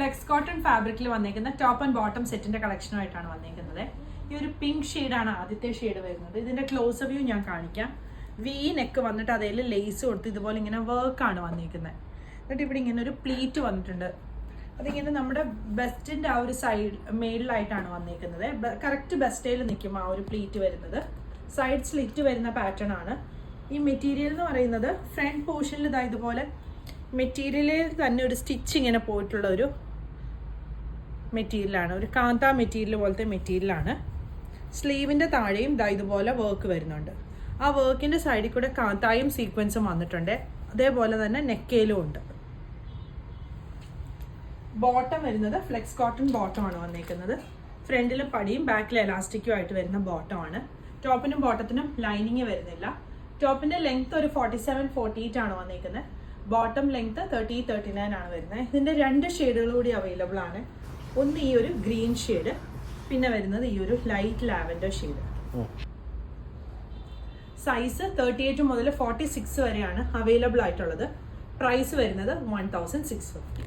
Flex cotton ഫാബ്രിക്കിൽ വന്നിരിക്കുന്ന top and bottom സെറ്റിന്റെ കളക്ഷനുമായിട്ടാണ് വന്നിരിക്കുന്നത്. ഈ ഒരു പിങ്ക് ഷെയ്ഡാണ് ആദ്യത്തെ ഷെയ്ഡ് വരുന്നത്. ഇതിന്റെ ക്ലോസ് വ്യൂ ഞാൻ കാണിക്കാം. വി നെക്ക് വന്നിട്ട് അതിൽ ലേസ് കൊടുത്ത് ഇതുപോലെ ഇങ്ങനെ വർക്കാണ് വന്നിരിക്കുന്നത്. എന്നിട്ട് ഇവിടെ ഇങ്ങനെ ഒരു പ്ലീറ്റ് വന്നിട്ടുണ്ട്. അതിങ്ങനെ നമ്മുടെ ബെസ്റ്റിന്റെ ആ ഒരു സൈഡ് മേളിലായിട്ടാണ് വന്നിരിക്കുന്നത്. കറക്റ്റ് ബെസ്റ്റയിൽ നിൽക്കും ആ ഒരു പ്ലീറ്റ് വരുന്നത്. സൈഡ് സ്ലിറ്റ് വരുന്ന പാറ്റേൺ ആണ്. ഈ മെറ്റീരിയൽ എന്ന് പറയുന്നത് ഫ്രണ്ട് പോർഷനിൽ ഇതാ ഇതുപോലെ മെറ്റീരിയലിൽ തന്നെ ഒരു സ്റ്റിച്ച് ഇങ്ങനെ പോയിട്ടുള്ള ഒരു മെറ്റീരിയലാണ്. ഒരു കാന്ത മെറ്റീരിയൽ പോലത്തെ മെറ്റീരിയലാണ്. സ്ലീവിൻ്റെ താഴെയും ഇതാ ഇതുപോലെ വർക്ക് വരുന്നുണ്ട്. ആ വർക്കിൻ്റെ സൈഡിൽ കൂടെ കാന്തായും സീക്വൻസും വന്നിട്ടുണ്ട്. അതേപോലെ തന്നെ നെക്കയിലും ഉണ്ട്. ബോട്ടം വരുന്നത് ഫ്ലെക്സ് കോട്ടൺ ബോട്ടമാണ് വന്നിരിക്കുന്നത്. ഫ്രണ്ടിൽ പടിയും ബാക്കിൽ എലാസ്റ്റിക്കും ആയിട്ട് വരുന്ന ബോട്ടമാണ്. ടോപ്പിനും ബോട്ടത്തിനും ലൈനിങ് വരുന്നില്ല. ടോപ്പിന്റെ ലെങ്ത് ഒരു 47-48 ആണ് വന്നിരിക്കുന്നത്. ബോട്ടം ലെങ്ത് 30-39 ആണ് വരുന്നത്. ഇതിന്റെ 2 ഷെയ്ഡുകൾ കൂടി അവൈലബിൾ ആണ്. ഒന്ന് ഈ ഒരു ഗ്രീൻ ഷെയ്ഡ്, പിന്നെ വരുന്നത് ഈ ഒരു ലൈറ്റ് ലാവൻഡർ ഷെയ്ഡ്. സൈസ് 38 മുതൽ 46 വരെയാണ് അവൈലബിൾ ആയിട്ടുള്ളത്. പ്രൈസ് വരുന്നത് 1650.